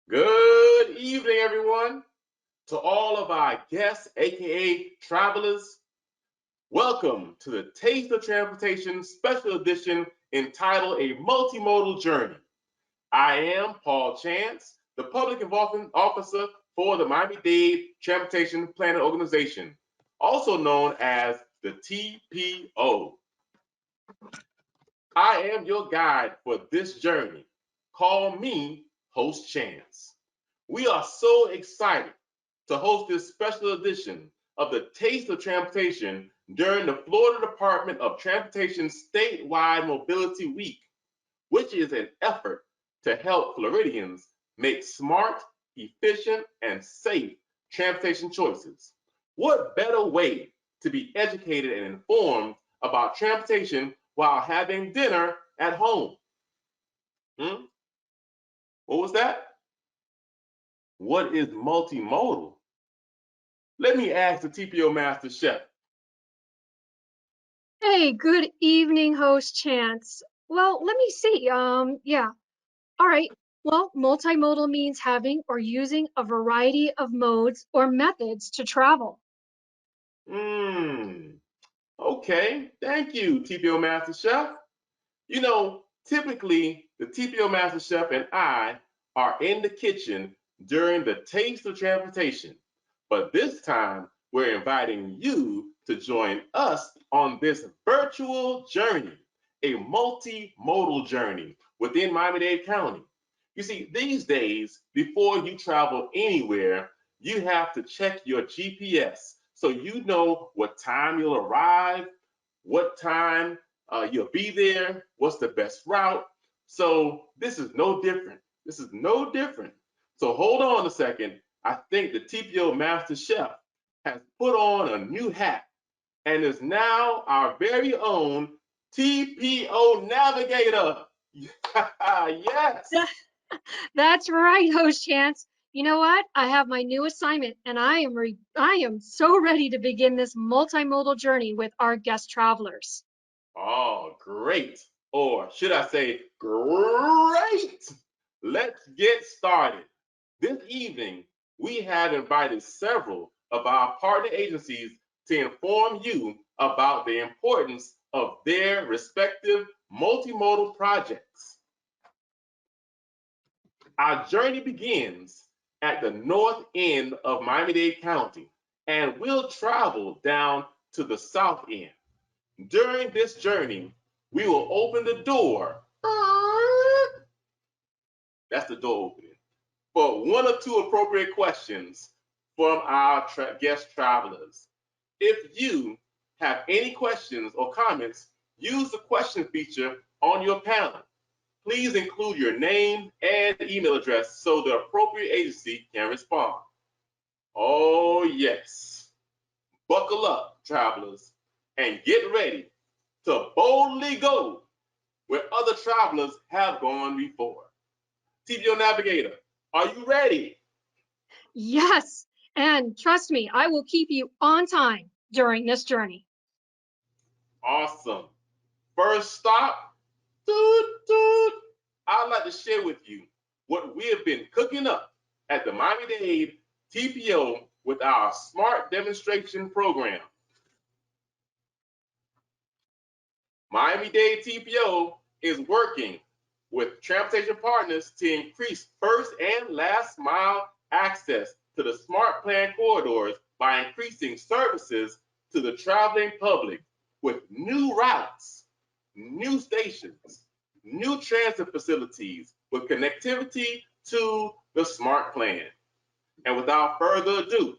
Good evening, everyone. To all of our guests, aka travelers, welcome to the Taste of Transportation Special Edition entitled A Multimodal Journey. I am Paul Chance, the Public Involvement Officer for the Miami-Dade Transportation Planning Organization, also known as the TPO. I am your guide for this journey. Call me Host Chance. We are so excited to host this special edition of the Taste of Transportation during the Florida Department of Transportation Statewide Mobility Week, which is an effort to help Floridians make smart, efficient, and safe transportation choices. What better way to be educated and informed about transportation while having dinner at home? What was that? What is multimodal? Let me ask the TPO Master Chef. Hey, good evening, Host Chance. Well, let me see. Yeah. All right. Well, multimodal means having or using a variety of modes or methods to travel. Okay. Thank you, TPO Master Chef. You know, typically the TPO Master Chef and I are in the kitchen during the Taste of Transportation, but this time we're inviting you to join us on this virtual journey, a multimodal journey within Miami-Dade County. You see, these days, before you travel anywhere, you have to check your GPS so you know what time you'll arrive, what time you'll be there, what's the best route. So this is no different. This is no different. So hold on a second. I think the TPO Master Chef has put on a new hat and is now our very own TPO Navigator. Yes. That's right, Host Chance. You know what? I have my new assignment, and I am so ready to begin this multimodal journey with our guest travelers. Oh, great. Or should I say, great. Let's get started. This evening, we have invited several of our partner agencies to inform you about the importance of their respective multimodal projects. Our journey begins at the north end of Miami-Dade County, and we'll travel down to the south end. During this journey, we will open the door. That's the door opening. For one or two appropriate questions from our guest travelers. If you have any questions or comments, use the question feature on your panel. Please include your name and email address so the appropriate agency can respond. Oh, yes. Buckle up, travelers, and get ready to boldly go where other travelers have gone before. TPO Navigator, are you ready? Yes, and trust me, I will keep you on time during this journey. Awesome. First stop, toot, toot. I'd like to share with you what we have been cooking up at the Miami-Dade TPO with our Smart Demonstration Program. Miami-Dade TPO is working with transportation partners to increase first and last mile access to the smart plan corridors by increasing services to the traveling public with new routes, new stations, new transit facilities with connectivity to the smart plan. And without further ado,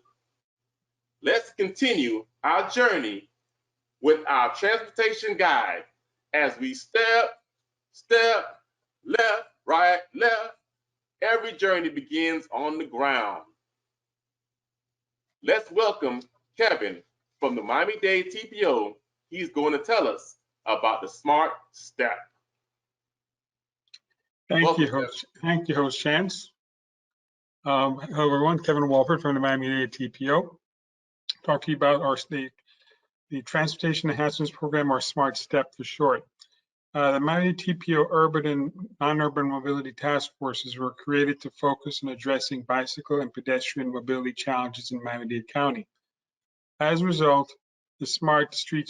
let's continue our journey with our transportation guide as we step, left, right, left. Every journey begins on the ground. Let's welcome Kevin from the Miami-Dade TPO. He's going to tell us about the Smart Step. Thank you, Host Chance. Hello, everyone. Kevin Walford from the Miami-Dade TPO. Talk to you about the Transportation Enhancements Program, or Smart Step for short. The Miami-Dade TPO urban and non-urban mobility task forces were created to focus on addressing bicycle and pedestrian mobility challenges in Miami-Dade County. As a result, the Smart Street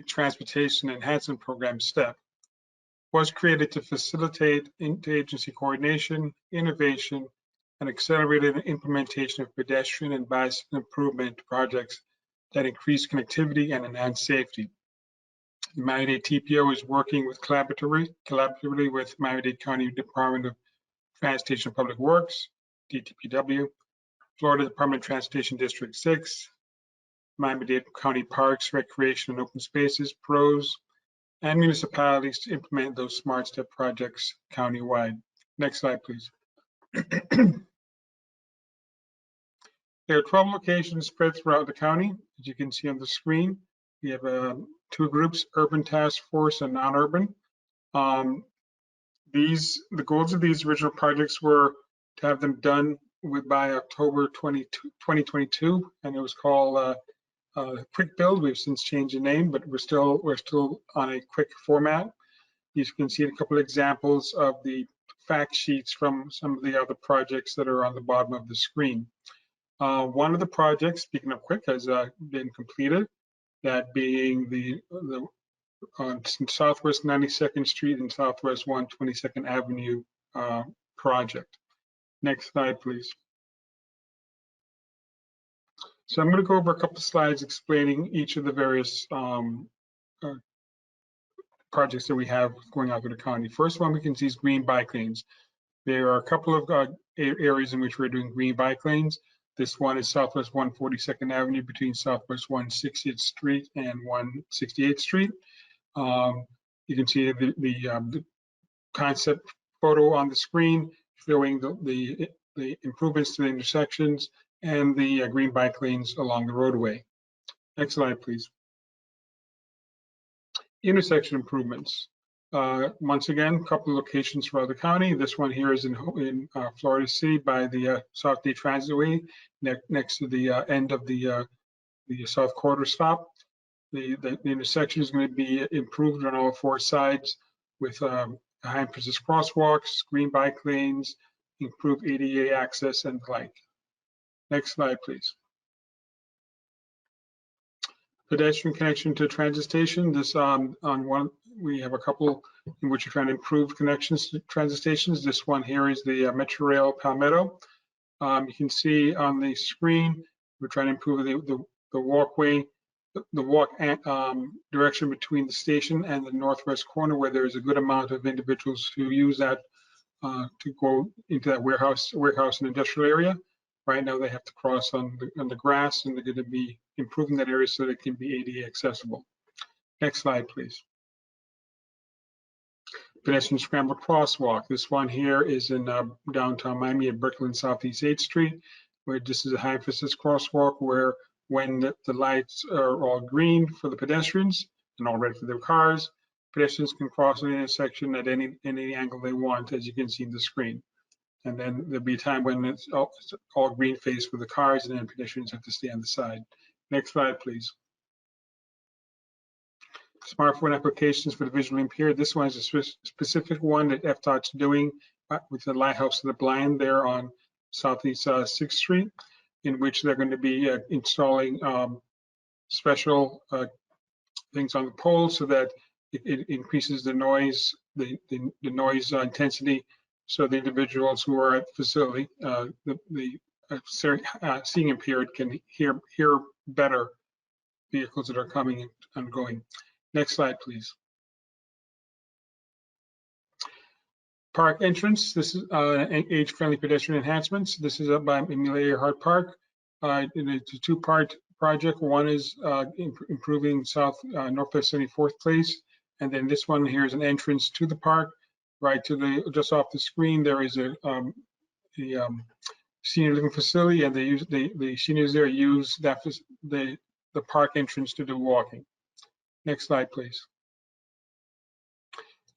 Transportation Enhancement Program, STEP, was created to facilitate interagency coordination, innovation, and accelerated implementation of pedestrian and bicycle improvement projects that increase connectivity and enhance safety. The Miami-Dade TPO is working with collaboratively with Miami-Dade County Department of Transportation and Public Works, DTPW, Florida Department of Transportation District 6, Miami-Dade County Parks, Recreation and Open Spaces, PROS, and municipalities to implement those Smart Step projects countywide. Next slide, please. There are 12 locations spread throughout the county, as you can see on the screen. We have two groups, Urban Task Force and Non-Urban. The goals of these original projects were to have them done by October 2022, and it was called Quick Build. We've since changed the name, but we're still on a quick format. You can see a couple of examples of the fact sheets from some of the other projects that are on the bottom of the screen. One of the projects, speaking of quick, has been completed, that being the Southwest 92nd Street and Southwest 122nd Avenue project. Next slide, please. So I'm going to go over a couple of slides explaining each of the various projects that we have going out to the county. First one we can see is green bike lanes. There are a couple of areas in which we're doing green bike lanes. This one is Southwest 142nd Avenue between Southwest 160th Street and 168th Street. You can see the concept photo on the screen showing the improvements to the intersections and the green bike lanes along the roadway. Next slide, please. Intersection improvements. Once again, a couple of locations throughout the county. This one here is in Florida City by the South Day Transitway, next to the end of the South Quarter stop. The intersection is going to be improved on all four sides with high emphasis crosswalks, green bike lanes, improved ADA access, and the like. Next slide, please. Pedestrian connection to transit station. This on one, we have a couple in which we're trying to improve connections to transit stations. This one here is the Metro Rail Palmetto. You can see on the screen, we're trying to improve the walkway, the walk direction between the station and the northwest corner, where there's a good amount of individuals who use that to go into that warehouse and industrial area. Right now they have to cross on the grass, and they're going to be improving that area so that it can be ADA accessible. Next slide, please. Pedestrian Scramble Crosswalk. This one here is in downtown Miami at Brickell and Southeast 8th Street, where this is a high emphasis crosswalk where when the lights are all green for the pedestrians and all red for their cars, pedestrians can cross an intersection at any angle they want, as you can see in the screen. And then there'll be a time when it's all green face for the cars, and then pedestrians have to stay on the side. Next slide, please. Smartphone applications for the visually impaired. This one is a specific one that FDOT's doing with the Lighthouse of the Blind there on Southeast 6th Street, in which they're going to be installing special things on the poles so that it increases the noise, the noise intensity, so the individuals who are at the facility, seeing impaired, can hear better vehicles that are coming and going. Next slide, please. Park entrance. This is age-friendly pedestrian enhancements. This is up by Amelia Earhart Park. It's a two-part project. One is improving Northwest 74th Place, and then this one here is an entrance to the park. Right to just off the screen, there is a senior living facility, and the seniors there use the park entrance to do walking. Next slide, please.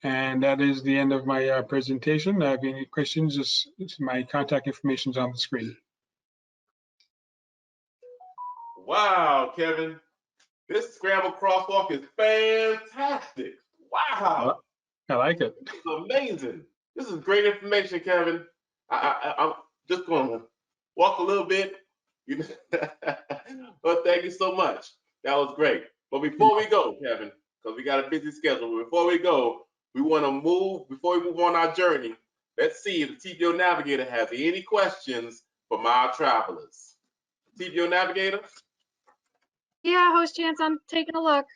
And that is the end of my presentation. If you have any questions, my contact information is on the screen. Wow, Kevin, this Scramble Crosswalk is fantastic. Wow. I like it. This is amazing. This is great information, Kevin. I'm just going to walk a little bit. But thank you so much. That was great. But before we go, Kevin, because we got a busy schedule, before we go, we want to move, before we move on our journey, let's see if the TPO Navigator has any questions from our travelers. TPO Navigator? Yeah, Host Chance, I'm taking a look.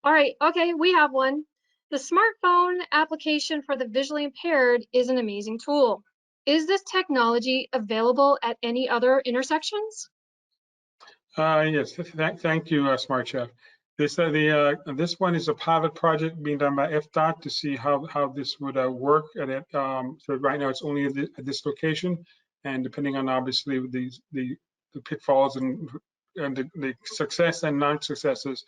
All right, okay, we have one. The smartphone application for the visually impaired is an amazing tool. Is this technology available at any other intersections? Yes, thank you, Smart Chef. This this one is a pilot project being done by FDOT to see how this would work at it. So right now it's only at this location, and depending on obviously the pitfalls and the success and non-successes,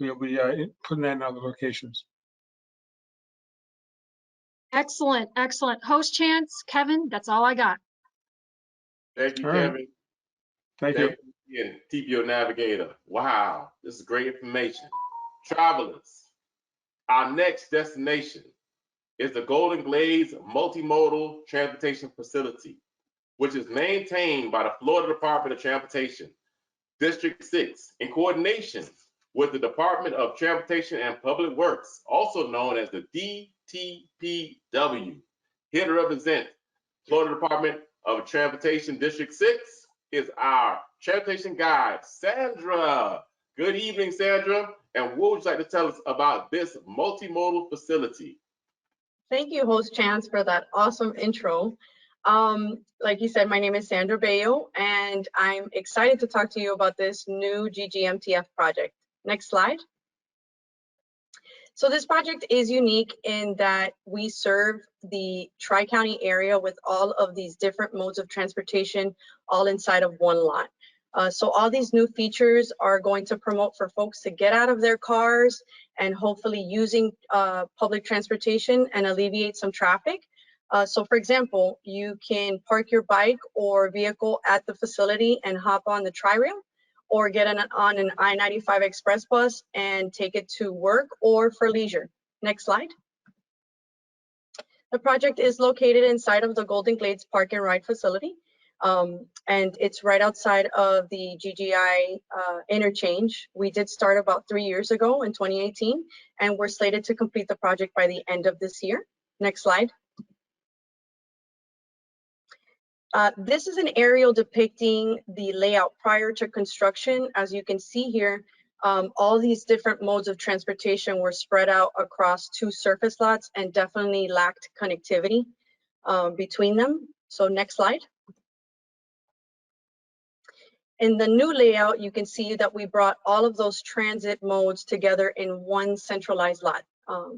we'll be putting that in other locations. Excellent, excellent. Host Chance, Kevin, that's all I got. Thank you, All right. Kevin. Thank you. Again, TPO Navigator. Wow, this is great information. Travelers, our next destination is the Golden Glades Multimodal Transportation Facility, which is maintained by the Florida Department of Transportation, District 6, in coordination with the Department of Transportation and Public Works, also known as the DTPW. Here to represent Florida Department of Transportation District 6 is our transportation guide, Sandra. Good evening, Sandra. And what would you like to tell us about this multimodal facility? Thank you, Host Chance, for that awesome intro. Like you said, my name is Sandra Bayo, and I'm excited to talk to you about this new GGMTF project. Next slide. So this project is unique in that we serve the Tri-County area with all of these different modes of transportation all inside of one lot. So all these new features are going to promote for folks to get out of their cars and hopefully using public transportation and alleviate some traffic. So for example, you can park your bike or vehicle at the facility and hop on the Tri-Rail, or get on an I-95 express bus and take it to work or for leisure. Next slide. The project is located inside of the Golden Glades Park and Ride facility. And it's right outside of the GGI interchange. We did start about 3 years ago in 2018, and we're slated to complete the project by the end of this year. Next slide. This is an aerial depicting the layout prior to construction. As you can see here, all these different modes of transportation were spread out across 2 surface lots and definitely lacked connectivity between them. So next slide. In the new layout, you can see that we brought all of those transit modes together in one centralized lot.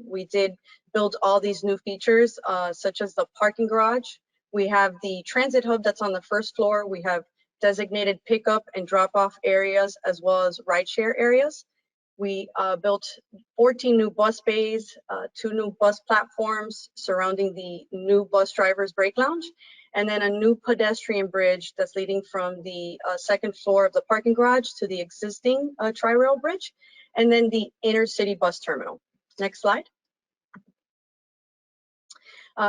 We did build all these new features, such as the parking garage. We have the transit hub that's on the first floor. We have designated pickup and drop-off areas, as well as rideshare areas. We built 14 new bus bays, 2 new bus platforms surrounding the new bus driver's break lounge, and then a new pedestrian bridge that's leading from the 2nd floor of the parking garage to the existing Tri-Rail bridge, and then the inner city bus terminal. Next slide.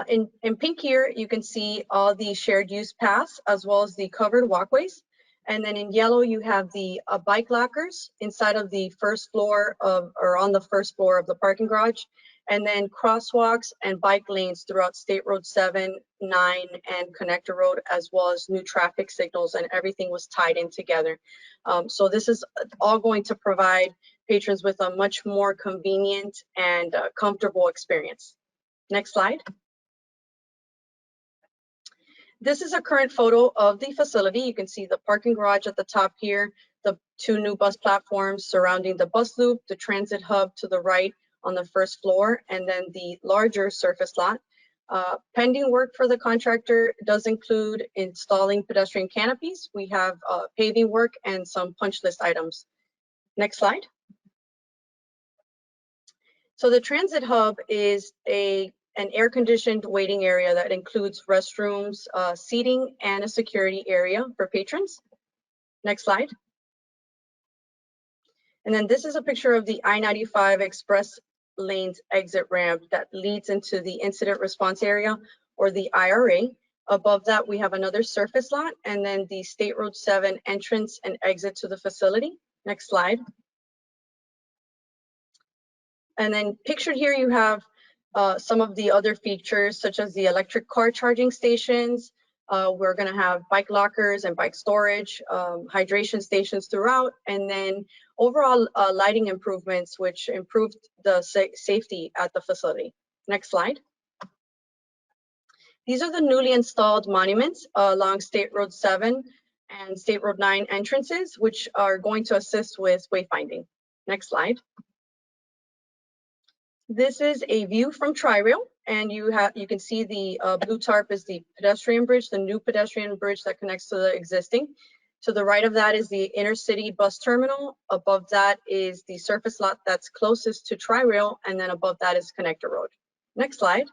In pink here, you can see all the shared use paths as well as the covered walkways. And then in yellow, you have the bike lockers inside of the first floor of, or on the first floor of the parking garage. And then crosswalks and bike lanes throughout State Road 7, 9, and Connector Road, as well as new traffic signals, and everything was tied in together. So this is all going to provide patrons with a much more convenient and comfortable experience. Next slide. This is a current photo of the facility. You can see the parking garage at the top here, the 2 new bus platforms surrounding the bus loop, the transit hub to the right on the first floor, and then the larger surface lot. Pending work for the contractor does include installing pedestrian canopies. We have paving work and some punch list items. Next slide. So the transit hub is an air-conditioned waiting area that includes restrooms, seating, and a security area for patrons. Next slide. And then this is a picture of the I-95 express lanes exit ramp that leads into the incident response area, or the IRA. Above that, we have another surface lot, and then the State Road 7 entrance and exit to the facility. Next slide. And then pictured here, you have some of the other features, such as the electric car charging stations. We're going to have bike lockers and bike storage, hydration stations throughout, and then overall lighting improvements, which improved the safety at the facility. Next slide. These are the newly installed monuments along State Road 7 and State Road 9 entrances, which are going to assist with wayfinding. Next slide. This is a view from Tri-Rail, and you can see the blue tarp is the pedestrian bridge, the new pedestrian bridge that connects to the existing. To the right of that is the intercity bus terminal. Above that is the surface lot that's closest to Tri-Rail, and then above that is Connector Road. Next slide.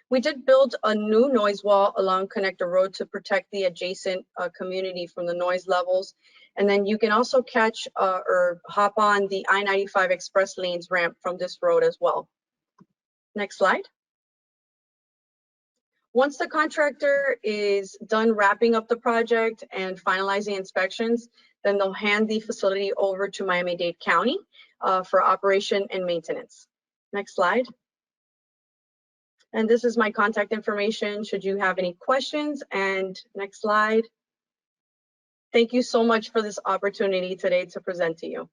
We did build a new noise wall along Connector Road to protect the adjacent community from the noise levels. And then you can also catch or hop on the I-95 express lanes ramp from this road as well. Next slide. Once the contractor is done wrapping up the project and finalizing inspections, then they'll hand the facility over to Miami-Dade County for operation and maintenance. Next slide. And this is my contact information should you have any questions. And next slide. Thank you so much for this opportunity today to present to you.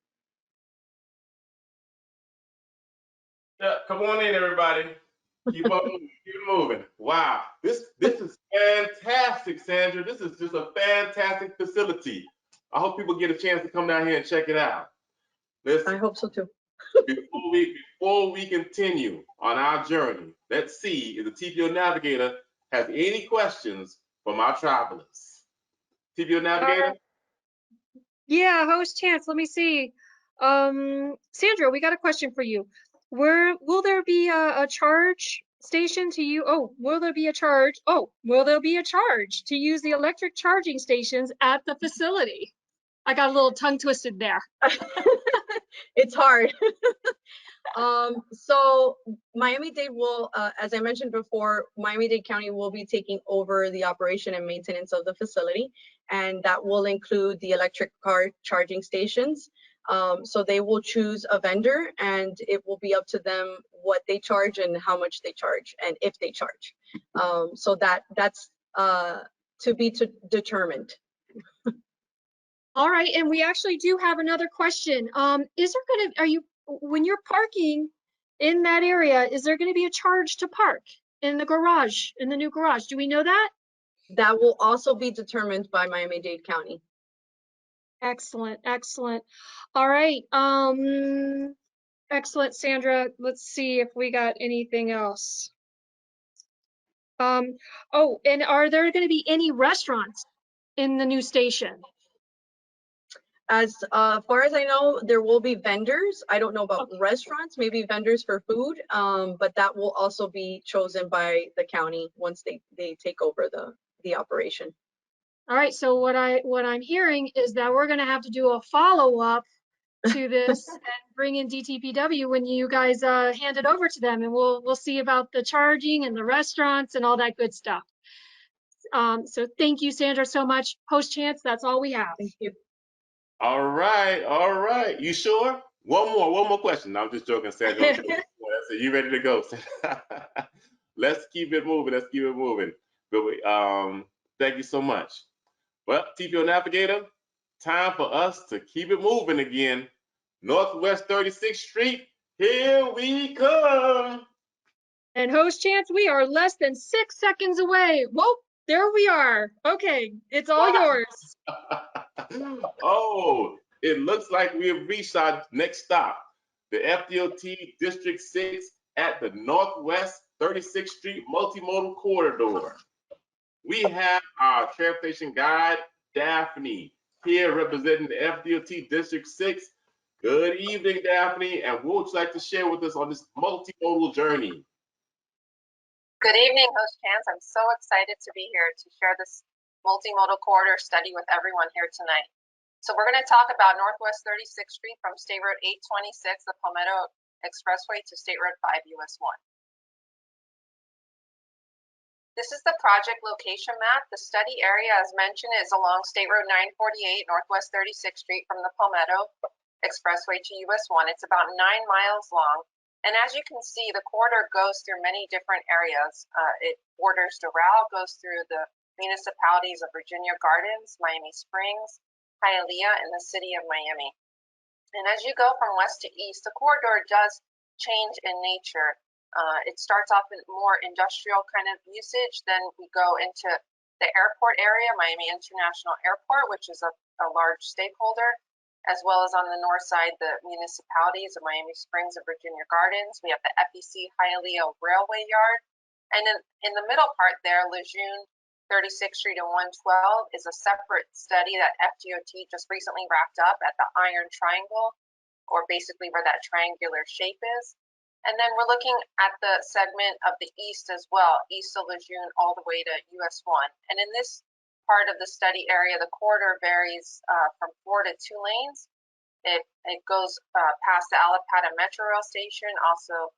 Yeah, come on in, everybody. Keep on moving, keep moving. Wow, this is fantastic, Sandra. This is just a fantastic facility. I hope people get a chance to come down here and check it out. Listen, I hope so too. before we continue on our journey, let's see if the TPO Navigator has any questions from our travelers. TPO Navigator? Yeah, host Chance, let me see. Sandra, we got a question for you. Will there be a charge station to you? Oh, will there be a charge? Oh, will there be a charge to use the electric charging stations at the facility? I got a little tongue twisted there. It's hard. So Miami-Dade will, as I mentioned before, Miami-Dade County will be taking over the operation and maintenance of the facility, and that will include the electric car charging stations. So they will choose a vendor, and it will be up to them what they charge and how much they charge, and if they charge. So that's to be determined. All right, and we actually do have another question. When you're parking in that area, is there going to be a charge to park in the garage, in the new garage? Do we know that? That will also be determined by Miami-Dade County. Excellent, excellent. All right, excellent, Sandra. Let's see if we got anything else. Oh, and are there going to be any restaurants in the new station? As far as I know, there will be vendors. I don't know about restaurants, maybe vendors for food, but that will also be chosen by the county once they take over the operation. All right, so what I'm hearing is that we're going to have to do a follow-up to this and bring in DTPW when you guys hand it over to them, and we'll see about the charging and the restaurants and all that good stuff. So thank you, Sandra, so much. Host Chance, that's all we have. Thank you. All right, all right. You sure? One more question. No, I'm just joking, Sandra. So you ready to go? Let's keep it moving. Let's keep it moving. Good. Thank you so much. Well, TPO Navigator, time for us to keep it moving again. Northwest 36th Street, here we come. And host Chance, we are less than 6 seconds away. Whoa, there we are. Okay, it's all yours. Oh, it looks like we have reached our next stop, the FDOT District 6 at the Northwest 36th Street Multimodal Corridor. We have our transportation guide, Daphne, here representing the FDOT District 6. Good evening, Daphne, and what would you like to share with us on this multimodal journey? Good evening, Host Chance. I'm so excited to be here to share this multimodal corridor study with everyone here tonight. So we're going to talk about Northwest 36th Street from State Road 826, the Palmetto Expressway, to State Road 5 US 1. This is the project location map. The study area, as mentioned, is along State Road 948, Northwest 36th Street from the Palmetto Expressway to US 1. It's about 9 miles long. And as you can see, the corridor goes through many different areas. It borders Doral, goes through the municipalities of Virginia Gardens, Miami Springs, Hialeah, and the city of Miami. And as you go from west to east, the corridor does change in nature. It starts off in more industrial kind of usage, then we go into the airport area, Miami International Airport, which is a large stakeholder, as well as on the north side, the municipalities of Miami Springs and Virginia Gardens. We have the FEC Hialeah Railway Yard. And then in the middle part there, Lejeune, 36th Street and 112 is a separate study that FDOT just recently wrapped up at the Iron Triangle, or basically where that triangular shape is. And then we're looking at the segment of the east as well, east of Lejeune all the way to US 1. And in this part of the study area, the corridor varies from 4 to 2 lanes. It goes past the Alapata Metro Rail Station, also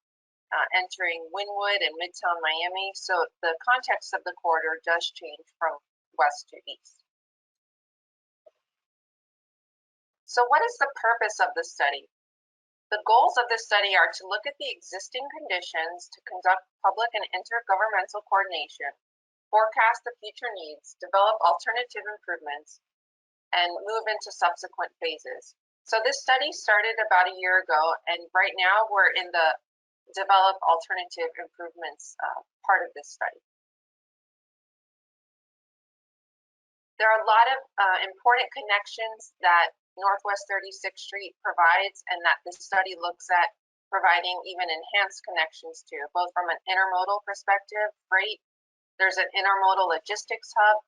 entering Wynwood and Midtown Miami. So the context of the corridor does change from west to east. So what is the purpose of the study? The goals of this study are to look at the existing conditions, to conduct public and intergovernmental coordination, forecast the future needs, develop alternative improvements, and move into subsequent phases. So this study started about a year ago, and right now we're in the develop alternative improvements part of this study. There are a lot of important connections that Northwest 36th Street provides, and that this study looks at providing even enhanced connections to, both from an intermodal perspective, freight. There's an intermodal logistics hub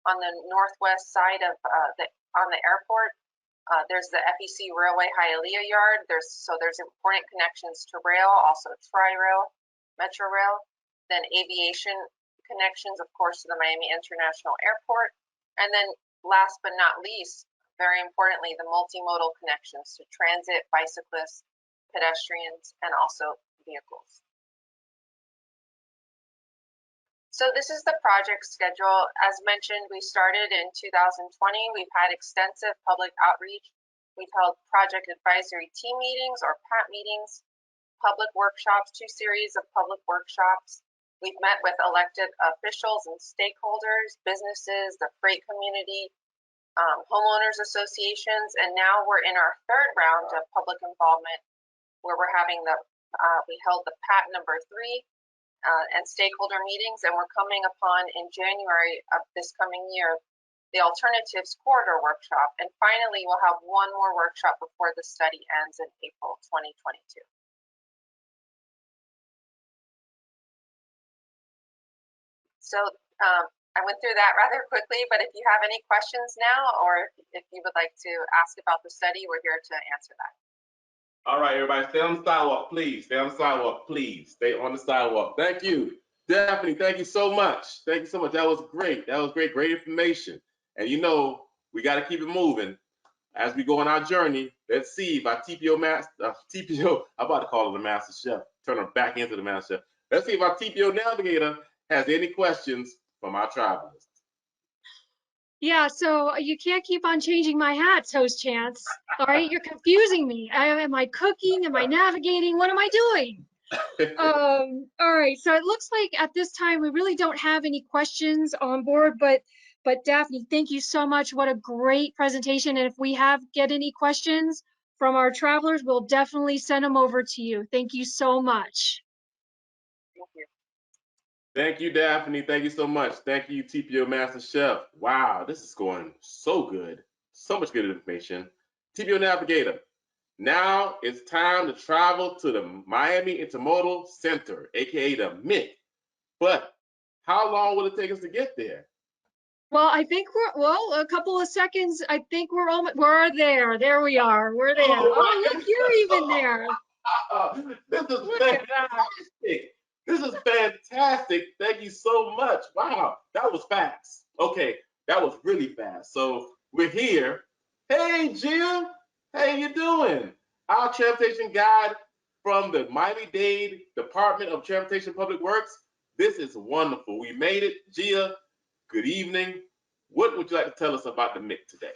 on the northwest side of on the airport. There's the FEC Railway Hialeah Yard. There's important connections to rail, also Tri-Rail, Metro Rail, then aviation connections, of course, to the Miami International Airport, and then last but not least, very importantly, the multimodal connections to transit, bicyclists, pedestrians, and also vehicles. So this is the project schedule. As mentioned, we started in 2020. We've had extensive public outreach. We've held project advisory team meetings, or PAT meetings, public workshops, 2 series of public workshops. We've met with elected officials and stakeholders, businesses, the freight community, homeowners associations, and now we're in our 3rd round of public involvement, where we're having we held the PAT number 3 and stakeholder meetings, and we're coming upon in January of this coming year the Alternatives Corridor Workshop, and finally we'll have one more workshop before the study ends in April 2022. So I went through that rather quickly, but if you have any questions now, or if you would like to ask about the study, we're here to answer that. All right, everybody, stay on the sidewalk, please. Stay on the sidewalk, please. Stay on the sidewalk. Thank you. Daphne, thank you so much. Thank you so much. That was great. That was great, great information. And you know, we got to keep it moving as we go on our journey. Let's see if our TPO, I'm about to call her the Master Chef, turn her back into the Master Chef. Let's see if our TPO Navigator has any questions from our travelers. Yeah, so you can't keep on changing my hats, Host Chance. All right, you're confusing me. Am I cooking? Am I navigating? What am I doing? All right, so it looks like at this time we really don't have any questions on board, but Daphne, thank you so much. What a great presentation. And if we get any questions from our travelers, we'll definitely send them over to you. Thank you so much. Thank you. Thank you, Daphne. Thank you so much. Thank you, TPO Master Chef. Wow, this is going so good. So much good information. TPO Navigator. Now it's time to travel to the Miami Intermodal Center, aka the MIC. But how long will it take us to get there? Well, I think a couple of seconds. I think we're there. There we are. We're there. Oh, look, you're even there. This is Look at that. fantastic. This is fantastic. Thank you so much. Wow, that was fast. Okay, that was really fast. So we're here Hey, Jim. How you doing? Our transportation guide from the Miami-Dade Department of Transportation Public Works. This is wonderful. We made it. Gia, good evening. What would you like to tell us about the MIC today?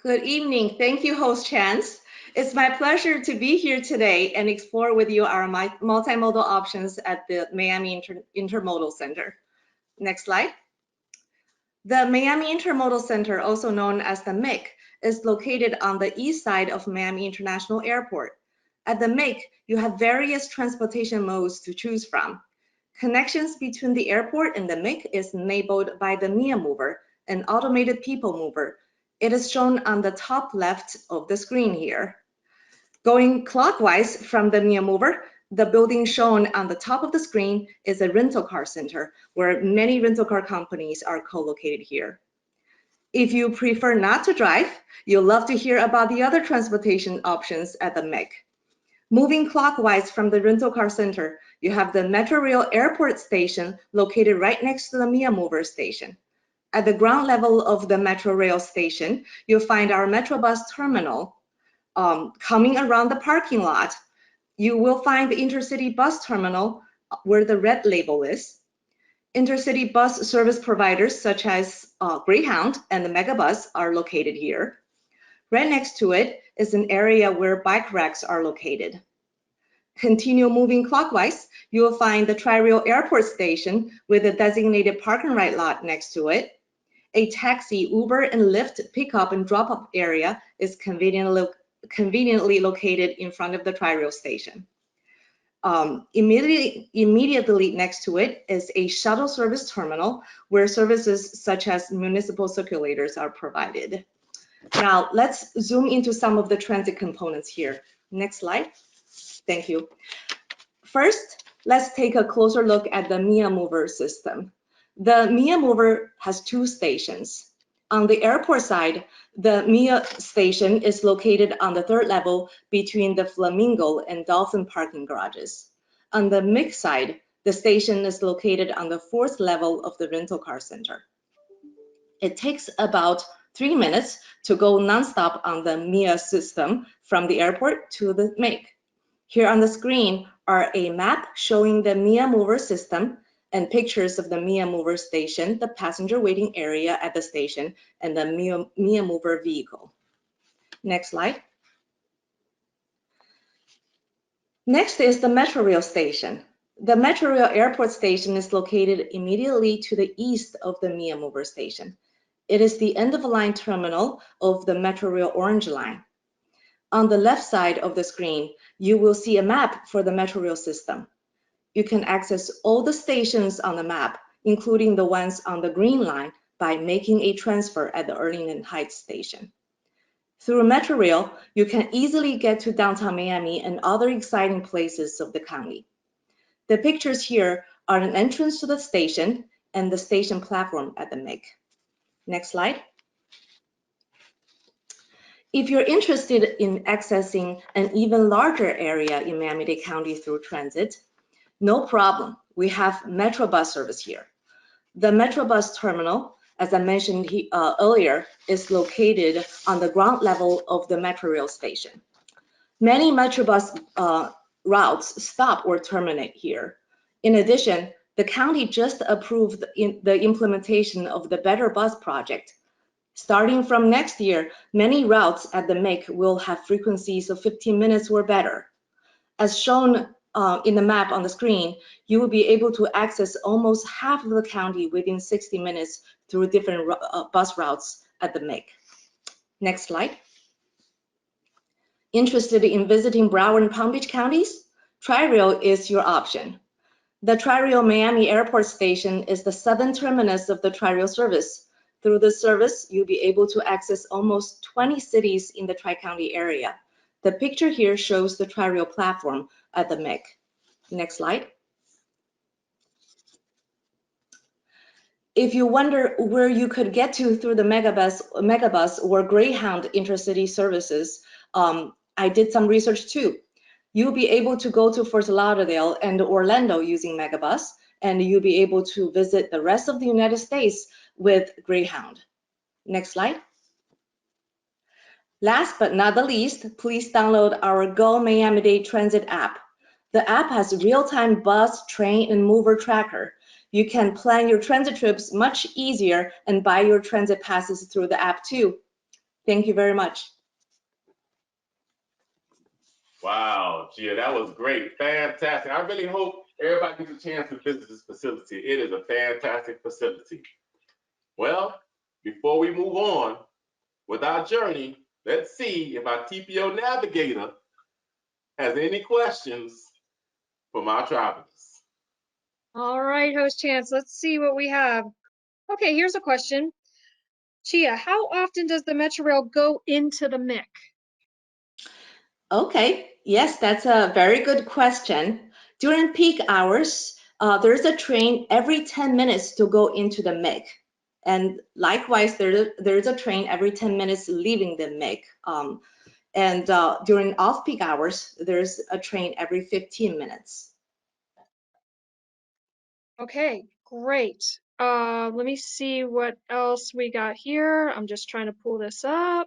Good evening. Thank you, Host Chance. It's my pleasure to be here today and explore with you our multimodal options at the Miami Intermodal Center. Next slide. The Miami Intermodal Center, also known as the MIC, is located on the east side of Miami International Airport. At the MIC, you have various transportation modes to choose from. Connections between the airport and the MIC is enabled by the Mia Mover, an automated people mover. It is shown on the top left of the screen here. Going clockwise from the Mia Mover, the building shown on the top of the screen is a rental car center where many rental car companies are co-located here. If you prefer not to drive, you'll love to hear about the other transportation options at the MIC. Moving clockwise from the rental car center, you have the Metrorail Airport Station located right next to the Mia Mover station. At the ground level of the Metrorail station, you'll find our Metrobus terminal. Coming around the parking lot, you will find the Intercity Bus Terminal where the red label is. Intercity bus service providers such as Greyhound and the Megabus are located here. Right next to it is an area where bike racks are located. Continue moving clockwise, you will find the Tri-Rail Airport Station with a designated park and ride lot next to it. A taxi, Uber, and Lyft pickup and drop-off area is conveniently located in front of the Tri-Rail station. Immediately next to it is a shuttle service terminal where services such as municipal circulators are provided. Now, let's zoom into some of the transit components here. Next slide. Thank you. First, let's take a closer look at the Mia Mover system. The Mia Mover has two stations. On the airport side, the Mia station is located on the third level between the Flamingo and Dolphin parking garages. On the MIC side, the station is located on the fourth level of the rental car center. It takes about 3 minutes to go nonstop on the Mia system from the airport to the MIC. Here on the screen are a map showing the Mia Mover system and pictures of the Mia Mover station, the passenger waiting area at the station, and the Mia Mover vehicle. Next slide. Next is the Metrorail station. The Metrorail Airport Station is located immediately to the east of the Mia Mover station. It is the end-of-line terminal of the Metrorail Orange Line. On the left side of the screen, you will see a map for the Metrorail system. You can access all the stations on the map, including the ones on the green line, by making a transfer at the Arlington Heights station. Through Metrorail, you can easily get to downtown Miami and other exciting places of the county. The pictures here are an entrance to the station and the station platform at the MIC. Next slide. If you're interested in accessing an even larger area in Miami-Dade County through transit, no problem. We have Metrobus service here. The Metrobus terminal, as I mentioned earlier, is located on the ground level of the Metrorail station. Many Metrobus routes stop or terminate here. In addition, the county just approved the implementation of the Better Bus project. Starting from next year, many routes at the MIC will have frequencies of 15 minutes or better. As shown in the map on the screen, you will be able to access almost half of the county within 60 minutes through different bus routes at the MIC. Next slide. Interested in visiting Broward and Palm Beach counties? Tri-Rail is your option. The Tri-Rail Miami Airport Station is the southern terminus of the Tri-Rail service. Through this service, you'll be able to access almost 20 cities in the Tri-County area. The picture here shows the Tri-Rail platform at the MIC. Next slide. If you wonder where you could get to through the Megabus or Greyhound intercity services, I did some research too. You'll be able to go to Fort Lauderdale and Orlando using Megabus, and you'll be able to visit the rest of the United States with Greyhound. Next slide. Last but not the least, please download our Go Miami-Dade Transit app. The app has real-time bus, train, and mover tracker. You can plan your transit trips much easier and buy your transit passes through the app too. Thank you very much. Wow, Gia, that was great. Fantastic. I really hope everybody gets a chance to visit this facility. It is a fantastic facility. Well, before we move on with our journey, let's see if our TPO Navigator has any questions from our travelers. All right, Host Chance, let's see what we have. Okay, here's a question. Chia, how often does the Metrorail go into the MIC? Okay, yes, that's a very good question. During peak hours, there's a train every 10 minutes to go into the MIC. And likewise, there's a train every 10 minutes leaving the MIC. And during off-peak hours, there's a train every 15 minutes. Okay, great. Let me see what else we got here. I'm just trying to pull this up.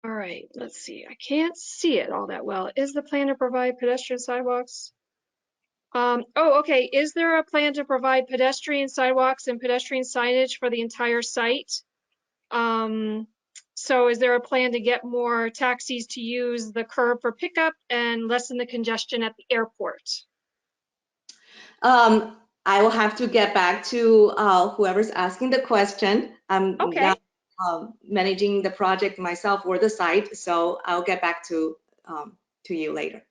All right, let's see. I can't see it all that well. Is the plan to provide pedestrian sidewalks? Oh, okay. Is there a plan to provide pedestrian sidewalks and pedestrian signage for the entire site? So is there a plan to get more taxis to use the curb for pickup and lessen the congestion at the airport? I will have to get back to whoever's asking the question. I'm Okay. not managing the project myself or the site, so I'll get back to you later.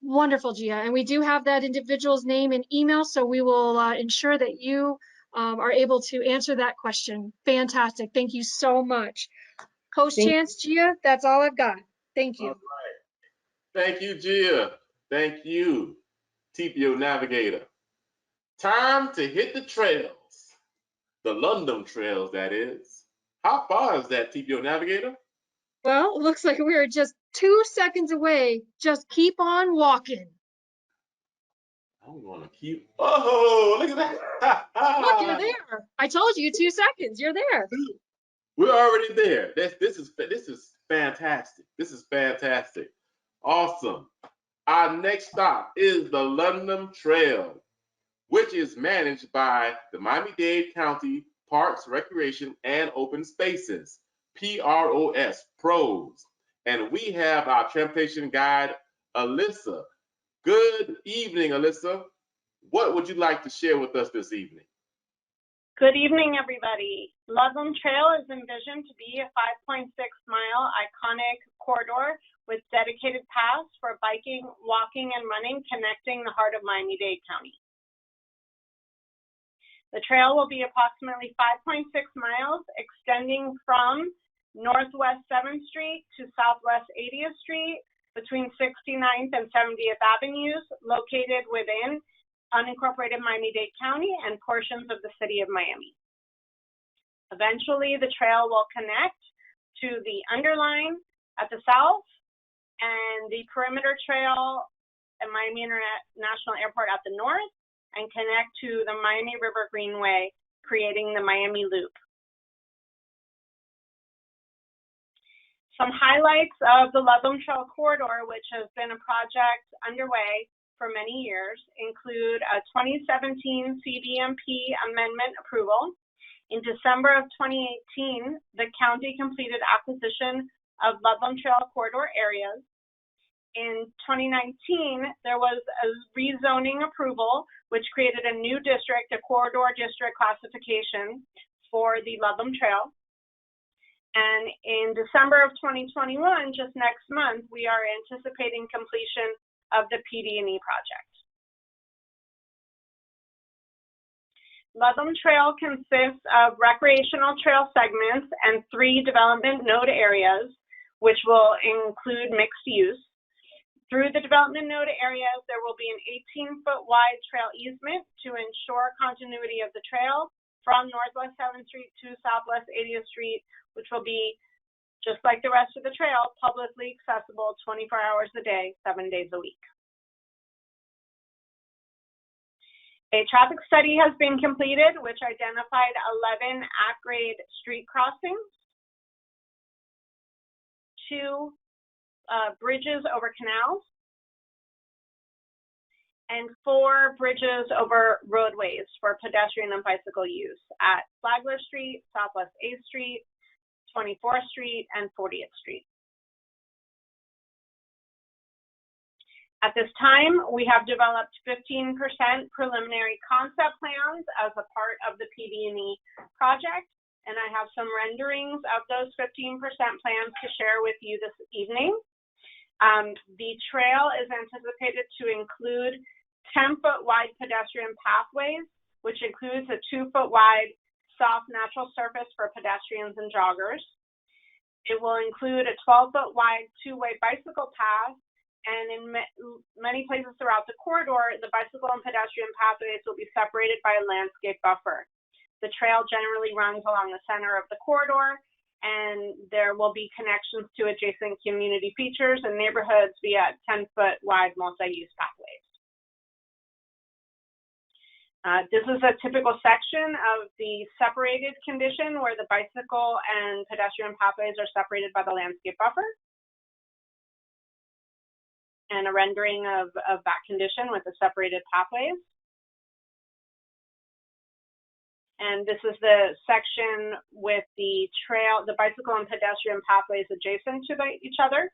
Wonderful, Gia. And we do have that individual's name and email, so we will ensure that you are able to answer that question. Fantastic. Thank you so much. Host Chance, Gia, that's all I've got. Thank you. All right. Thank you, Gia. Thank you, TPO Navigator. Time to hit the trails. The London trails, that is. How far is that, TPO Navigator? Well, looks like we're just 2 seconds away. Just keep on walking. I'm gonna keep. Oh, look at that! Look, you're there. I told you 2 seconds. You're there. We're already there. This is fantastic. This is fantastic. Awesome. Our next stop is the London Trail, which is managed by the Miami-Dade County Parks, Recreation, and Open Spaces, PROS, PROS. And we have our transportation guide, Alyssa. Good evening, Alyssa. What would you like to share with us this evening? Good evening, everybody. Ludlam Trail is envisioned to be a 5.6-mile iconic corridor with dedicated paths for biking, walking, and running connecting the heart of Miami-Dade County. The trail will be approximately 5.6 miles, extending from Northwest 7th Street to Southwest 80th Street between 69th and 70th Avenues, located within unincorporated Miami-Dade County and portions of the city of Miami. Eventually, the trail will connect to the Underline at the south and the Perimeter Trail at Miami International Airport at the north, and connect to the Miami River Greenway, creating the Miami Loop. Some highlights of the Ludlam Trail corridor, which has been a project underway for many years, include a 2017 CDMP amendment approval. In December of 2018, the county completed acquisition of Ludlam Trail corridor areas. In 2019, there was a rezoning approval, which created a new district, a corridor district classification for the Ludlam Trail. And in December of 2021, just next month, we are anticipating completion of the PD&E project. Ludlam Trail consists of recreational trail segments and 3 development node areas, which will include mixed use. Through the development node areas, there will be an 18-foot wide trail easement to ensure continuity of the trail from Northwest 7th Street to Southwest 80th Street, which will be, just like the rest of the trail, publicly accessible 24 hours a day, 7 days a week. A traffic study has been completed, which identified 11 at-grade street crossings. 2 bridges over canals, and 4 bridges over roadways for pedestrian and bicycle use at Flagler Street, Southwest 8th Street, 24th Street, and 40th Street. At this time, we have developed 15% preliminary concept plans as a part of the PD&E project, and I have some renderings of those 15% plans to share with you this evening. The trail is anticipated to include 10-foot wide pedestrian pathways, which includes a 2-foot wide soft natural surface for pedestrians and joggers. It will include a 12-foot wide 2-way bicycle path, and in many places throughout the corridor, the bicycle and pedestrian pathways will be separated by a landscape buffer. The trail generally runs along the center of the corridor, and there will be connections to adjacent community features and neighborhoods via 10-foot wide multi-use pathways. This is a typical section of the separated condition where the bicycle and pedestrian pathways are separated by the landscape buffer, and a rendering of that condition with the separated pathways. And this is the section with the trail, the bicycle and pedestrian pathways adjacent to each other,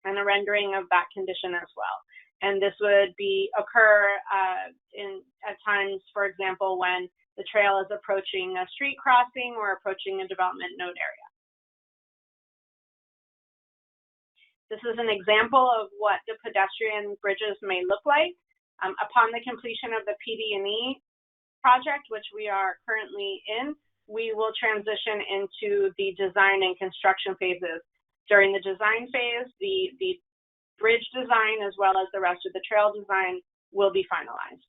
and a rendering of that condition as well. And this would occur at times, for example, when the trail is approaching a street crossing or approaching a development node area. This is an example of what the pedestrian bridges may look like. Upon the completion of the PD&E project, which we are currently in, we will transition into the design and construction phases. During the design phase, the bridge design as well as the rest of the trail design will be finalized.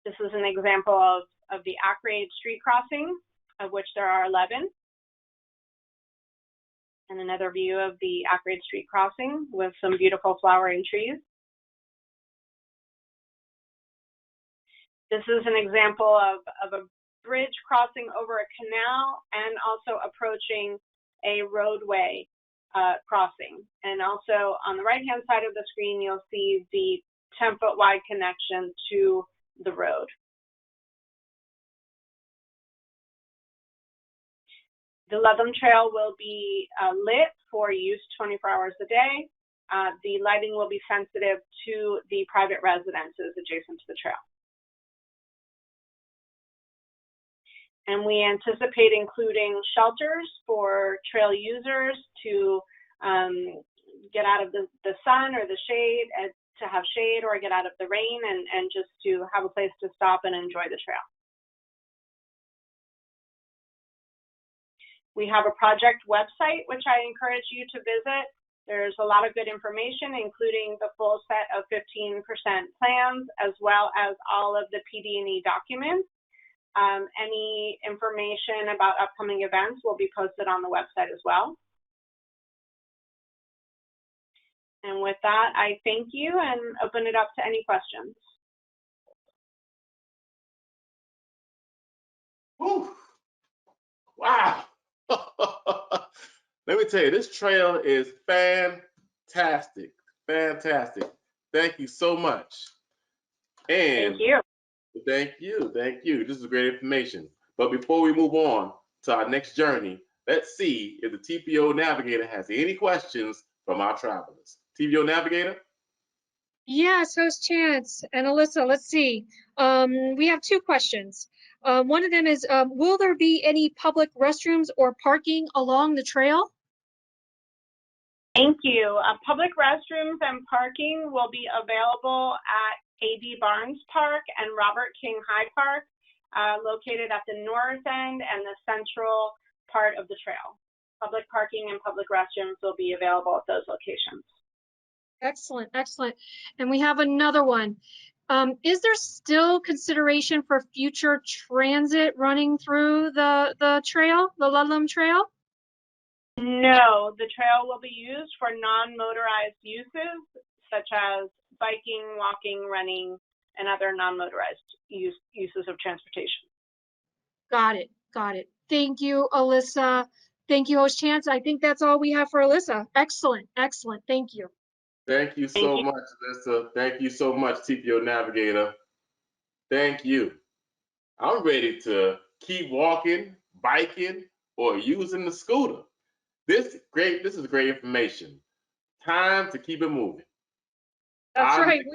This is an example of the Acreage street crossing, of which there are 11. And another view of the Acreage street crossing with some beautiful flowering trees. This is an example of a bridge crossing over a canal and also approaching a roadway crossing. And also on the right-hand side of the screen, you'll see the 10-foot wide connection to the road. The Ludlam Trail will be lit for use 24 hours a day. The lighting will be sensitive to the private residences adjacent to the trail. And we anticipate including shelters for trail users to get out of the sun or the shade, to have shade or get out of the rain, and just to have a place to stop and enjoy the trail. We have a project website, which I encourage you to visit. There's a lot of good information, including the full set of 15% plans, as well as all of the PD&E documents. Any information about upcoming events will be posted on the website as well. And with that, I thank you and open it up to any questions. Whew. Wow. Let me tell you, this trail is fantastic. Fantastic. Thank you so much. And thank you. Thank you. Thank you. This is great information. But before we move on to our next journey, let's see if the TPO Navigator has any questions from our travelers. TPO Navigator? Yes, Host Chance and Alyssa, let's see. We have 2 questions. One of them is, will there be any public restrooms or parking along the trail? Thank you. Public restrooms and parking will be available at A.D. Barnes Park and Robert King High Park, located at the north end and the central part of the trail. Public parking and public restrooms will be available at those locations. Excellent, excellent. And we have another one. Is there still consideration for future transit running through the trail, the Ludlam Trail? No, the trail will be used for non-motorized uses, such as biking, walking, running, and other non-motorized uses of transportation. Got it, Got it. Thank you, Alyssa. Thank you, Host Chance. I think that's all we have for Alyssa. Excellent, excellent. Thank you. Thank you Thank so you. much, Alyssa. Thank you so much, TPO Navigator. Thank you. I'm ready to keep walking, biking, or using the scooter. This is great information. Time to keep it moving. That's I right.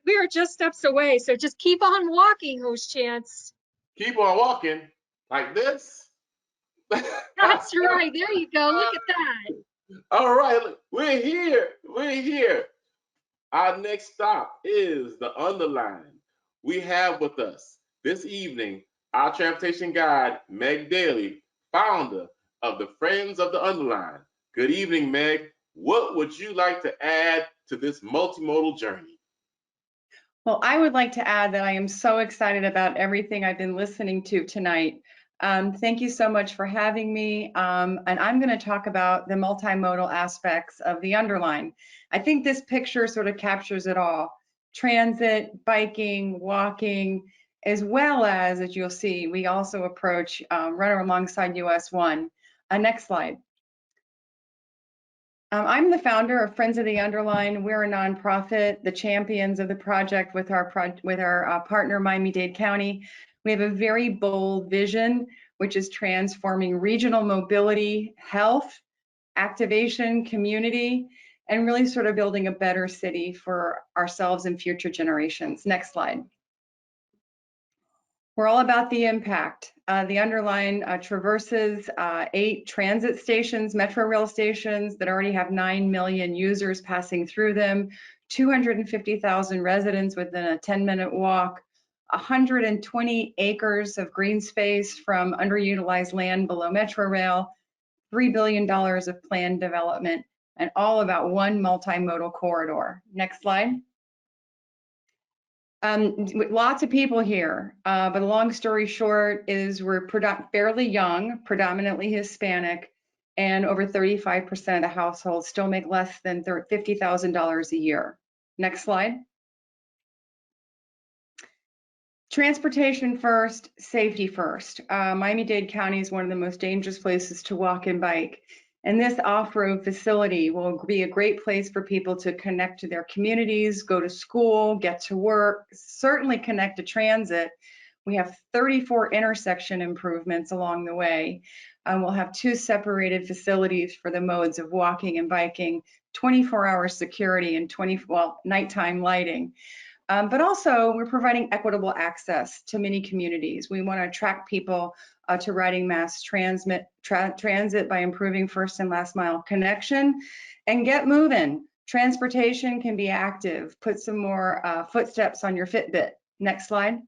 We are just steps away. So just keep on walking, Host Chance. keep on walking like this. That's right. There you go. Look at that. All right, look, we're here. We're here. Our next stop is the Underline. We have with us this evening our transportation guide, Meg Daly, founder of the Friends of the Underline. Good evening, Meg. What would you like to add to this multimodal journey? Well, I would like to add that I am so excited about everything I've been listening to tonight. Thank you so much for having me. And I'm going to talk about the multimodal aspects of the Underline. I think this picture sort of captures it all. Transit, biking, walking, as well as you'll see, we also approach runner alongside US 1. Next slide. I'm the founder of Friends of the Underline. We're a nonprofit, the champions of the project with our partner, Miami-Dade County. We have a very bold vision, which is transforming regional mobility, health, activation, community, and really sort of building a better city for ourselves and future generations. Next slide. We're all about the impact. The Underline traverses 8 transit stations, metro rail stations that already have 9 million users passing through them, 250,000 residents within a 10-minute walk, 120 acres of green space from underutilized land below metro rail, $3 billion of planned development, and all about one multimodal corridor. Next slide. Lots of people here, but a long story short is we're fairly young, predominantly Hispanic, and over 35% of the households still make less than $50,000 a year. Next slide. Transportation first, safety first. Miami-Dade County is one of the most dangerous places to walk and bike. And this off-road facility will be a great place for people to connect to their communities, go to school, get to work, certainly connect to transit. We have 34 intersection improvements along the way. We'll have 2 separated facilities for the modes of walking and biking, 24-hour security and nighttime lighting. But also, we're providing equitable access to many communities. We want to attract people to riding mass transit by improving first and last mile connection and get moving. Transportation can be active. Put some more footsteps on your Fitbit. Next slide.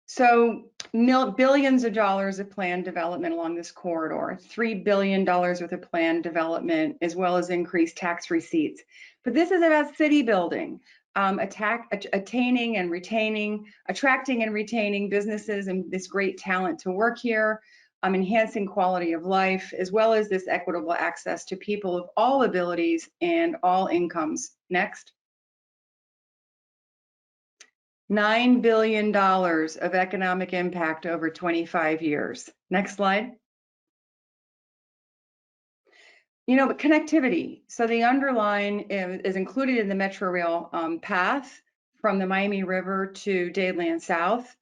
So billions of dollars of planned development along this corridor, $3 billion worth of planned development, as well as increased tax receipts. But this is about city building, attracting and retaining businesses and this great talent to work here, enhancing quality of life, as well as this equitable access to people of all abilities and all incomes. Next. $9 billion of economic impact over 25 years. Next slide. But connectivity. So the Underline is included in the Metro Rail path from the Miami River to Dadeland South,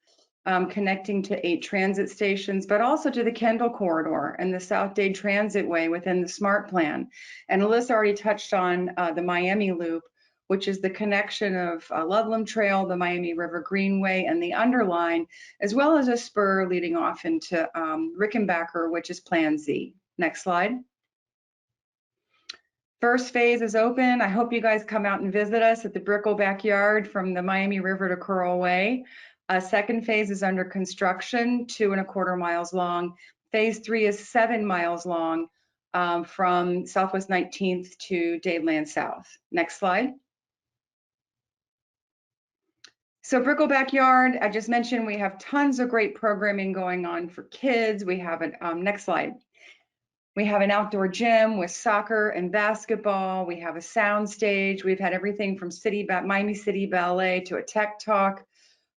connecting to 8 transit stations, but also to the Kendall Corridor and the South Dade Transitway within the SMART plan. And Alyssa already touched on the Miami Loop, which is the connection of Loveland Trail, the Miami River Greenway, and the Underline, as well as a spur leading off into Rickenbacker, which is Plan Z. Next slide. First phase is open. I hope you guys come out and visit us at the Brickell backyard from the Miami River to Coral Way. Second phase is under construction, 2.25 miles long. Phase 3 is 7 miles long from Southwest 19th to Dadeland South. Next slide. So Brickell Backyard, I just mentioned we have tons of great programming going on for kids. We have next slide. We have an outdoor gym with soccer and basketball. We have a sound stage. We've had everything from Miami City Ballet to a tech talk.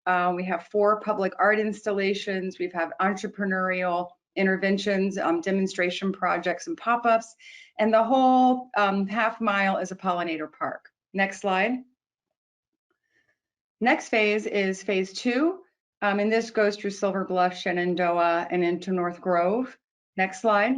We have 4 public art installations. We have entrepreneurial interventions, demonstration projects and pop-ups, and the whole half mile is a pollinator park. Next slide. Next phase is phase 2, and this goes through Silver Bluff, Shenandoah, and into North Grove. Next slide.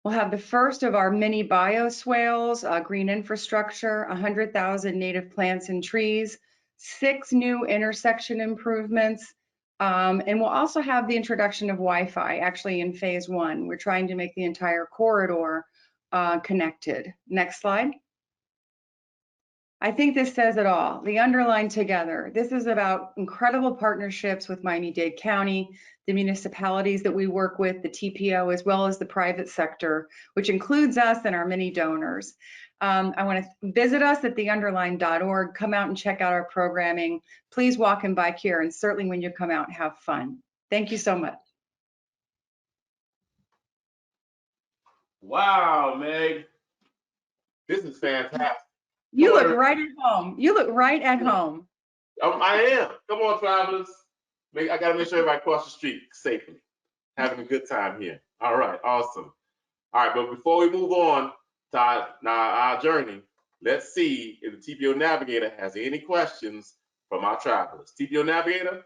We'll have the first of our mini bioswales, green infrastructure, 100,000 native plants and trees, 6 new intersection improvements, and we'll also have the introduction of Wi-Fi, actually in phase 1. We're trying to make the entire corridor connected. Next slide. I think this says it all. The Underline together. This is about incredible partnerships with Miami-Dade County, the municipalities that we work with, the TPO, as well as the private sector, which includes us and our many donors. I want to visit us at theunderline.org. Come out and check out our programming. Please walk and bike here, and certainly when you come out, have fun. Thank you so much. Wow, Meg. This is fantastic. You look right at home. You look right at home. I am. Come on, travelers. I got to make sure everybody cross the street safely. Having a good time here. All right, awesome. All right, but before we move on to our journey, let's see if the TPO Navigator has any questions from our travelers. TPO Navigator?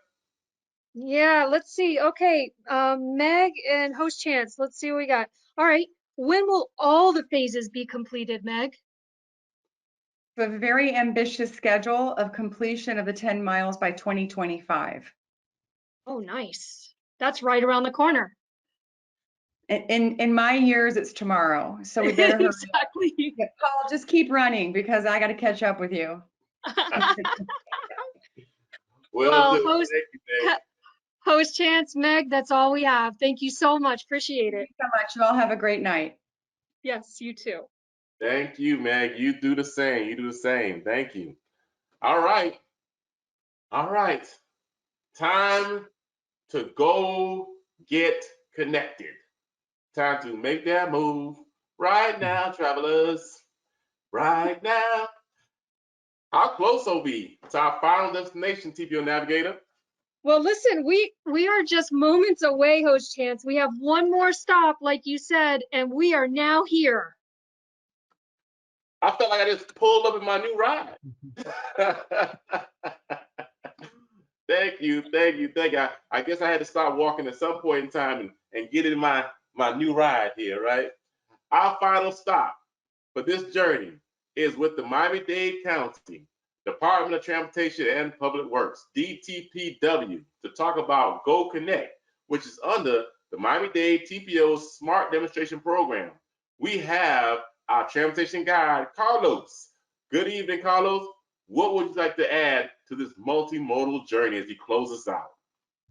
Yeah, let's see. Okay, Meg and Host Chance, let's see what we got. All right, when will all the phases be completed, Meg? A very ambitious schedule of completion of the 10 miles by 2025. Oh, nice. That's right around the corner. In my years, it's tomorrow, so we better hurry. Exactly. Paul, just keep running because I got to catch up with you. Well, Host Chance, Meg, that's all we have. Thank you so much. Appreciate it. Thank you so much. You all have a great night. Yes, you too. Thank you, Meg. You do the same. You do the same. Thank you. All right. All right. Time to go get connected. Time to make that move right now, travelers. Right now. How close are we to our final destination, TPO Navigator? Well, listen, we are just moments away, Host Chance. We have one more stop, like you said, and we are now here. I felt like I just pulled up in my new ride. Thank you. I guess I had to start walking at some point in time and get in my new ride here, right? Our final stop for this journey is with the Miami-Dade County Department of Transportation and Public Works, DTPW, to talk about Go Connect, which is under the Miami-Dade TPO Smart Demonstration Program. We have our transportation guide, Carlos. Good evening, Carlos. What would you like to add to this multimodal journey as you close us out?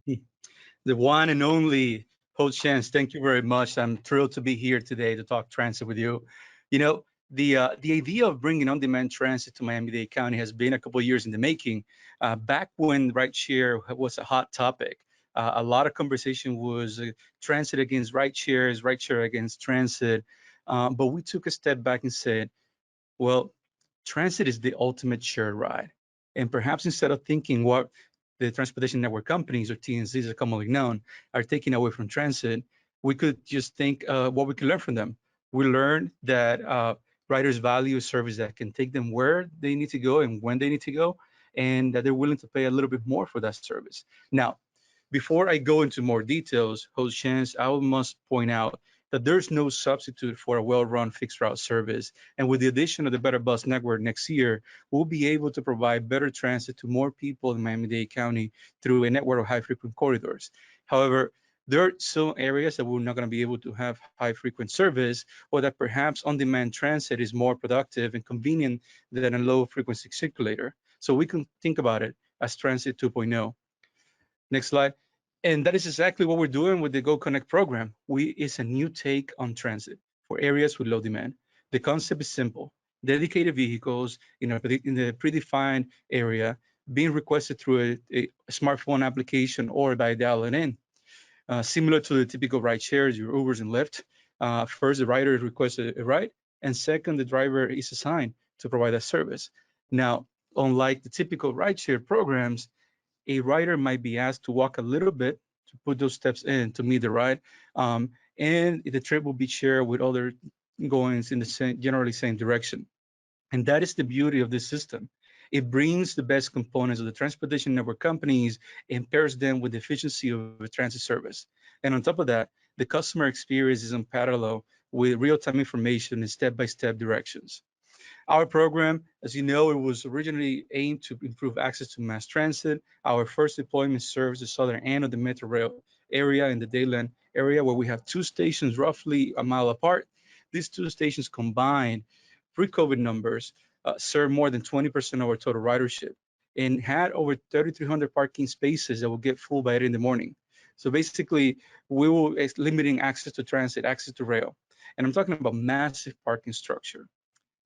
The one and only Host Chance, thank you very much. I'm thrilled to be here today to talk transit with you. You know, the idea of bringing on-demand transit to Miami-Dade County has been a couple of years in the making. Back when rideshare was a hot topic, a lot of conversation was transit against rideshares, rideshare against transit. But we took a step back and said, well, transit is the ultimate shared ride. And perhaps instead of thinking what the transportation network companies, or TNCs are commonly known, are taking away from transit, we could just think what we could learn from them. We learned that riders value a service that can take them where they need to go and when they need to go, and that they're willing to pay a little bit more for that service. Now, before I go into more details, Host Chance, I must point out that there's no substitute for a well-run fixed route service. And with the addition of the Better Bus network next year, we'll be able to provide better transit to more people in Miami-Dade County through a network of high-frequent corridors. However, there are some areas that we're not going to be able to have high-frequent service, or that perhaps on-demand transit is more productive and convenient than a low-frequency circulator. So we can think about it as Transit 2.0. Next slide. And that is exactly what we're doing with the Go Connect program. It's a new take on transit for areas with low demand. The concept is simple: dedicated vehicles in the predefined area being requested through a smartphone application or by dialing in. Similar to the typical ride shares, your Ubers and Lyft. First, the rider requests a ride, and second, the driver is assigned to provide that service. Now, unlike the typical rideshare programs, a rider might be asked to walk a little bit to put those steps in to meet the ride, and the trip will be shared with other goings in the same, generally same direction. And that is the beauty of this system. It brings the best components of the transportation network companies and pairs them with the efficiency of a transit service. And on top of that, the customer experience is unparalleled with real-time information and step-by-step directions. Our program, as you know, it was originally aimed to improve access to mass transit. Our first deployment serves the southern end of the Metro Rail area in the Dayland area, where we have two stations roughly a mile apart. These two stations combined, pre-COVID numbers, serve more than 20% of our total ridership and had over 3,300 parking spaces that will get full by 8 in the morning. So basically, we will limiting access to transit, access to rail. And I'm talking about massive parking structure.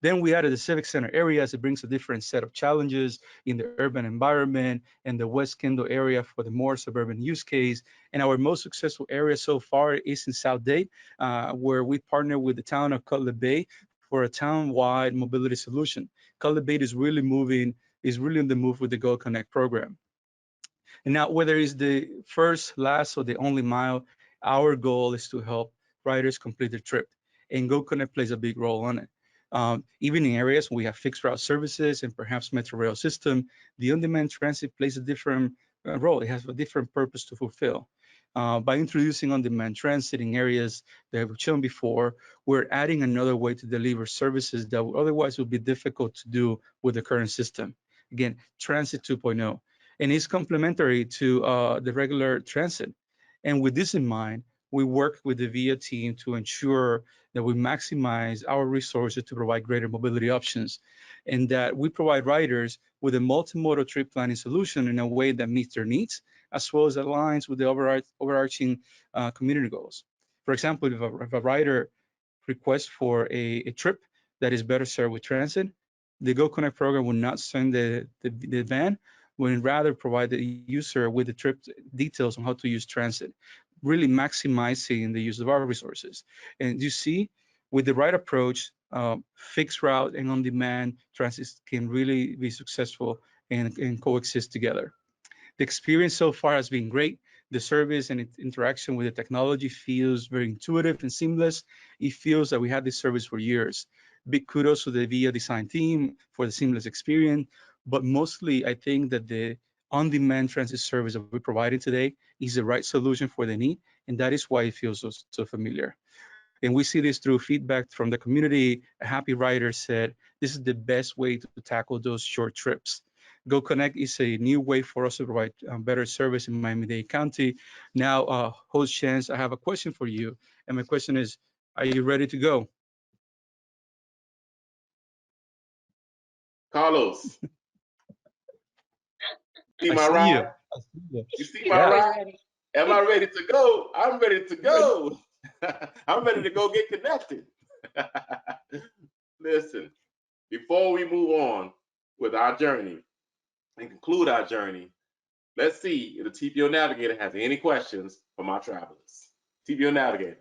Then we added the Civic Center areas. It brings a different set of challenges in the urban environment and the West Kendall area for the more suburban use case. And our most successful area so far is in South Dade, where we partner with the town of Cutler Bay for a town-wide mobility solution. Cutler Bay is really on the move with the Go Connect program. And now, whether it's the first, last, or the only mile, our goal is to help riders complete their trip. And Go Connect plays a big role on it. Even in areas where we have fixed route services and perhaps Metro Rail system, the on-demand transit plays a different role. It has a different purpose to fulfill. By introducing on-demand transit in areas that we've shown before, we're adding another way to deliver services that otherwise would be difficult to do with the current system. Again, Transit 2.0. And it's complementary to the regular transit. And with this in mind, we work with the VIA team to ensure that we maximize our resources to provide greater mobility options, and that we provide riders with a multimodal trip planning solution in a way that meets their needs, as well as aligns with the overarching community goals. For example, if a rider requests for a trip that is better served with transit, the Go Connect program will not send the van, will rather provide the user with the trip details on how to use transit, really maximizing the use of our resources. And you see, with the right approach, fixed route and on-demand transit can really be successful and coexist together. The experience so far has been great. The service and interaction with the technology feels very intuitive and seamless. It feels that we had this service for years. Big kudos to the VIA design team for the seamless experience, but mostly I think that the on-demand transit service that we're providing today is the right solution for the need, and that is why it feels so familiar. And we see this through feedback from the community. A happy rider said, this is the best way to tackle those short trips. Go Connect is a new way for us to provide better service in Miami-Dade County. Now, Host Chance, I have a question for you. And my question is, are you ready to go? Carlos, see I my see you. ride? I see you. You see He's my always ride? ready. Am I ready to go? I'm ready to go. I'm ready to go get connected. Listen, before we move on with our journey and conclude our journey, let's see if the TPO Navigator has any questions for my travelers. TPO Navigator.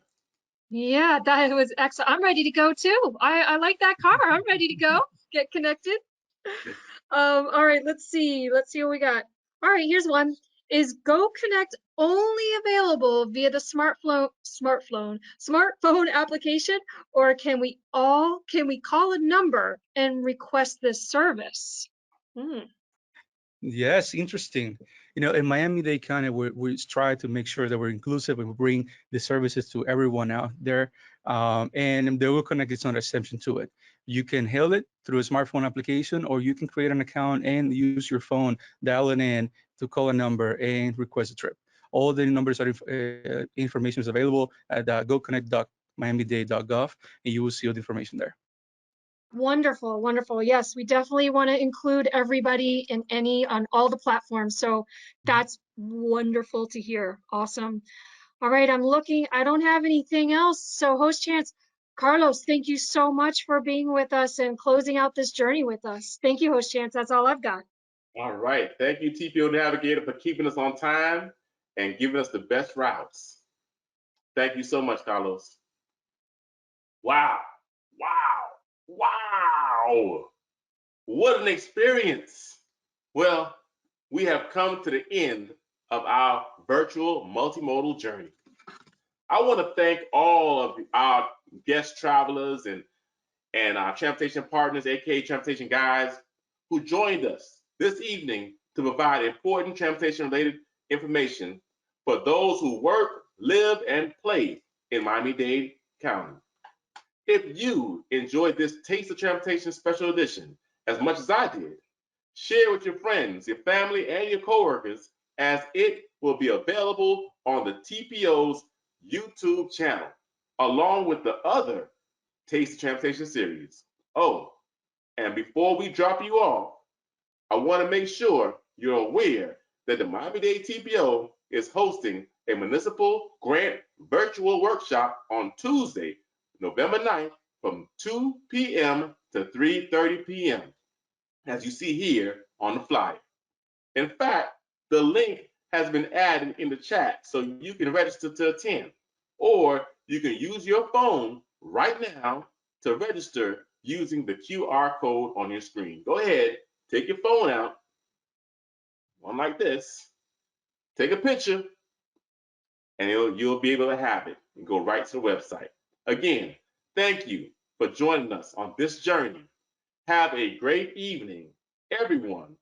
Yeah, that was excellent. I'm ready to go too. I like that car. I'm ready to go. Get connected. All right, let's see. Let's see what we got. All right, here's one. Is Go Connect only available via the smartphone application, or can we call a number and request this service? Yes, interesting. You know, in Miami-Dade County, we try to make sure that we're inclusive and we bring the services to everyone out there. And the Go Connect is not an exception to it. You can hail it through a smartphone application, or you can create an account and use your phone, dial it in to call a number and request a trip. All the numbers are information is available at goconnect.miamidade.gov, and you will see all the information there. Wonderful, wonderful. Yes, we definitely want to include everybody on all the platforms. So that's wonderful to hear. Awesome. All right, I'm looking. I don't have anything else. So Host Chance, Carlos, thank you so much for being with us and closing out this journey with us. Thank you, Host Chance. That's all I've got. All right. Thank you, TPO Navigator, for keeping us on time and giving us the best routes. Thank you so much, Carlos. Wow. Wow. What an experience. Well, we have come to the end of our virtual multimodal journey. I want to thank all of our guest travelers and our transportation partners, aka transportation guys, who joined us this evening to provide important transportation-related information for those who work, live, and play in Miami-Dade County. If you enjoyed this Taste of Transportation special edition as much as I did, share with your friends, your family, and your coworkers, as it will be available on the TPO's YouTube channel, along with the other Taste of Transportation series. Oh, and before we drop you off, I want to make sure you're aware that the Miami-Dade TPO is hosting a municipal grant virtual workshop on Tuesday, November 9th from 2 p.m. to 3:30 p.m. as you see here on the flyer. In fact, the link has been added in the chat so you can register to attend, or you can use your phone right now to register using the QR code on your screen. Go ahead, take your phone out, one like this, take a picture, and you'll be able to have it and go right to the website. Again, thank you for joining us on this journey. Have a great evening, everyone,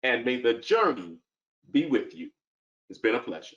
and may the journey be with you. It's been a pleasure.